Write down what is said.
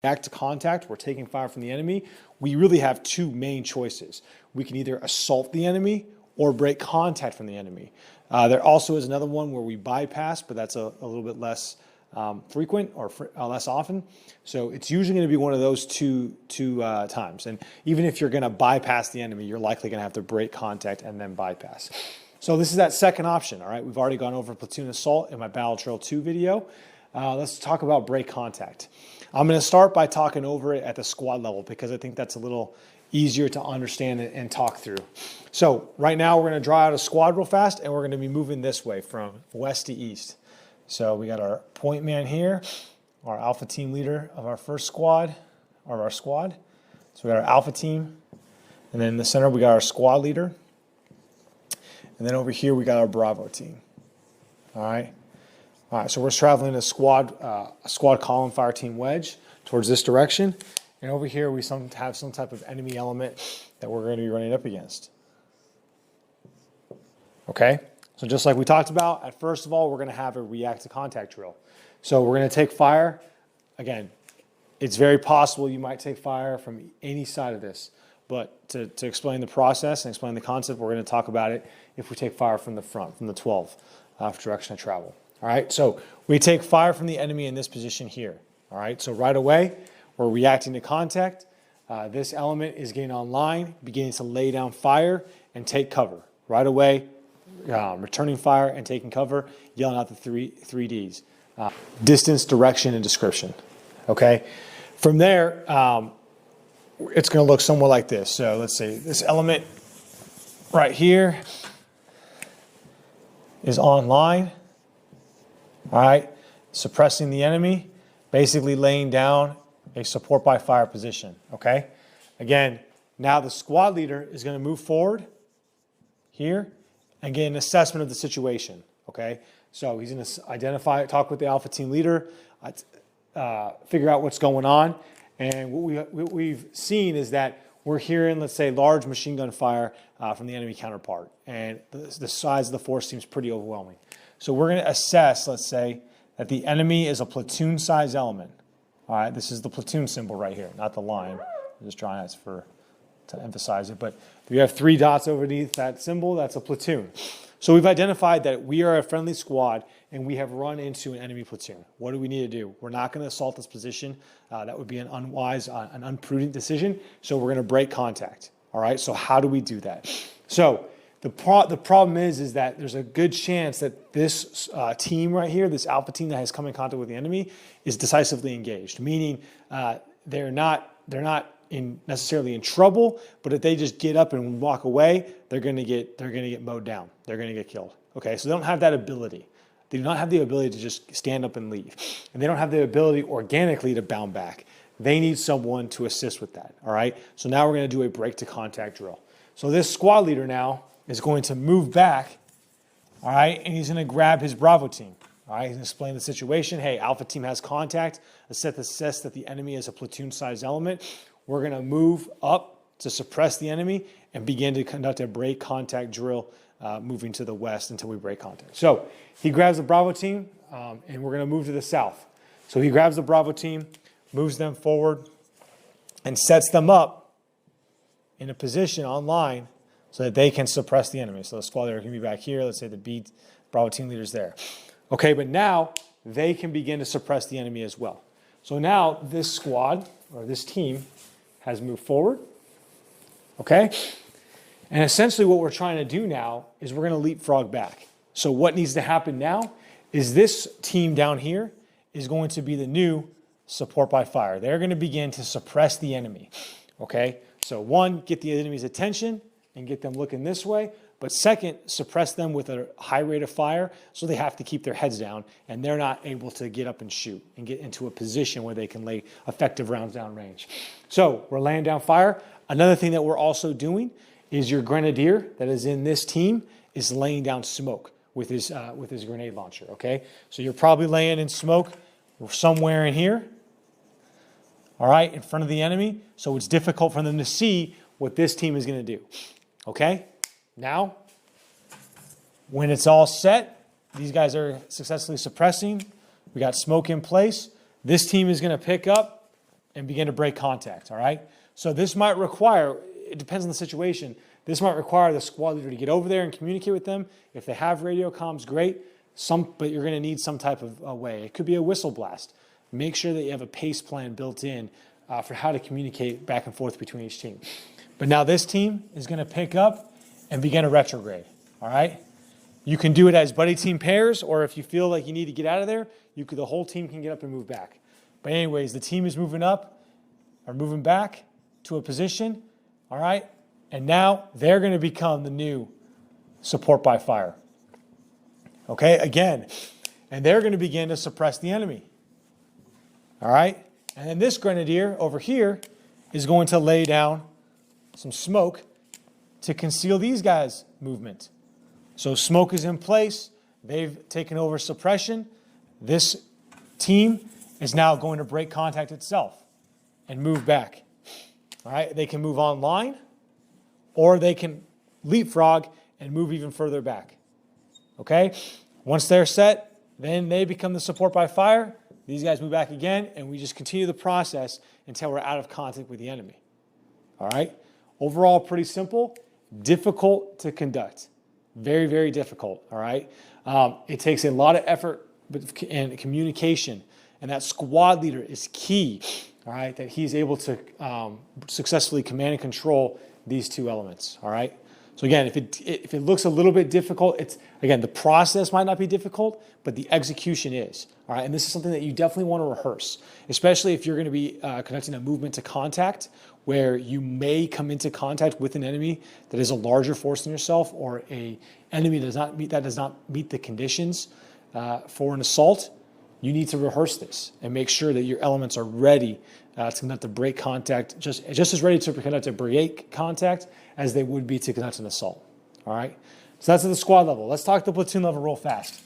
react to contact, we're taking fire from the enemy, we really have two main choices. We can either assault the enemy or break contact from the enemy. There also is another one where we bypass, but that's a little bit less frequent or less often. So it's usually going to be one of those two times. And even if you're going to bypass the enemy, you're likely going to have to break contact and then bypass. So this is that second option, all right? We've already gone over platoon assault in my Battle Trail 2 video. Let's talk about break contact. I'm going to start by talking over it at the squad level because I think that's a little easier to understand and talk through. So right now we're going to draw out a squad real fast and we're going to be moving this way from west to east. So we got our point man here, our alpha team leader of our first squad, or our squad. So we got our alpha team, and then in the center we got our squad leader. And then over here we got our Bravo team. All right. All right, so we're traveling a squad column fire team wedge towards this direction. And over here we have some type of enemy element that we're going to be running up against. Okay, so just like we talked about, at first of all, we're going to have a react to contact drill. So we're going to take fire. Again, it's very possible you might take fire from any side of this. But to explain the process and explain the concept, we're going to talk about it if we take fire from the front, from the 12 direction of travel. All right, so we take fire from the enemy in this position here. All right, so right away, we're reacting to contact. This element is getting online, beginning to lay down fire and take cover. Right away, returning fire and taking cover, yelling out the three Ds. Distance, direction, and description. Okay, from there, it's going to look somewhat like this. So let's see, this element right here is online. All right, suppressing the enemy, basically laying down a support by fire position, okay? Again, now the squad leader is going to move forward here and get an assessment of the situation, okay? So he's going to identify, talk with the alpha team leader, figure out what's going on. And what we've seen is that we're hearing, let's say, large machine gun fire from the enemy counterpart. And the size of the force seems pretty overwhelming. So we're going to assess, let's say, that the enemy is a platoon size element. All right, this is the platoon symbol right here, not the line. I'm just drawing that to emphasize it. But if you have 3 dots underneath that symbol, that's a platoon. So we've identified that we are a friendly squad and we have run into an enemy platoon. What do we need to do? We're not going to assault this position. That would be an unwise, an unprudent decision. So we're going to break contact. All right, so how do we do that? So the problem is that there's a good chance that this team right here, this alpha team that has come in contact with the enemy, is decisively engaged. Meaning they're not necessarily in trouble, but if they just get up and walk away, they're going to get mowed down. They're going to get killed. Okay, so they don't have that ability. They do not have the ability to just stand up and leave, and they don't have the ability organically to bound back. They need someone to assist with that. All right. So now we're going to do a break to contact drill. So this squad leader now is going to move back, all right, and he's going to grab his Bravo team. All right, he's going to explain the situation. Hey, Alpha team has contact. Assess that the enemy is a platoon-sized element. We're going to move up to suppress the enemy and begin to conduct a break contact drill moving to the west until we break contact. So he grabs the Bravo team, and we're going to move to the south. So he grabs the Bravo team, moves them forward, and sets them up in a position online so that they can suppress the enemy. So the squad leader can be back here. Let's say the Bravo team leader's there. Okay, but now they can begin to suppress the enemy as well. So now this squad, or this team, has moved forward. Okay? And essentially what we're trying to do now is we're going to leapfrog back. So what needs to happen now is this team down here is going to be the new support by fire. They're going to begin to suppress the enemy. Okay? So one, get the enemy's attention and get them looking this way. But second, suppress them with a high rate of fire so they have to keep their heads down and they're not able to get up and shoot and get into a position where they can lay effective rounds down range. So we're laying down fire. Another thing that we're also doing is your grenadier that is in this team is laying down smoke with his grenade launcher, okay? So you're probably laying in smoke somewhere in here, all right, in front of the enemy. So it's difficult for them to see what this team is going to do, okay? Now, when it's all set, these guys are successfully suppressing. We got smoke in place. This team is going to pick up and begin to break contact, all right? So this might require, it depends on the situation, this might require the squad leader to get over there and communicate with them. If they have radio comms, great, but you're gonna need some type of way. It could be a whistle blast. Make sure that you have a pace plan built in for how to communicate back and forth between each team. But now this team is gonna pick up and begin a retrograde, all right? You can do it as buddy team pairs, or if you feel like you need to get out of there, the whole team can get up and move back. But anyways, the team is moving up or moving back to a position, all right? And now they're going to become the new support by fire. Okay, again, and they're going to begin to suppress the enemy. All right? And then this grenadier over here is going to lay down some smoke to conceal these guys' movement. So smoke is in place. They've taken over suppression. This team is now going to break contact itself and move back. All right, they can move online, or they can leapfrog and move even further back. Okay, once they're set, then they become the support by fire. These guys move back again, and we just continue the process until we're out of contact with the enemy. All right, overall pretty simple, difficult to conduct. Very, very difficult, all right? It takes a lot of effort and communication, and that squad leader is key, all right, that he's able to successfully command and control these two elements, all right? So again, if it looks a little bit difficult, again, the process might not be difficult, but the execution is, all right? And this is something that you definitely want to rehearse, especially if you're going to be conducting a movement to contact where you may come into contact with an enemy that is a larger force than yourself, or a enemy that does not meet the conditions for an assault. You need to rehearse this and make sure that your elements are ready to conduct a break contact, just as ready to conduct a break contact as they would be to conduct an assault. All right? So that's at the squad level. Let's talk the platoon level real fast.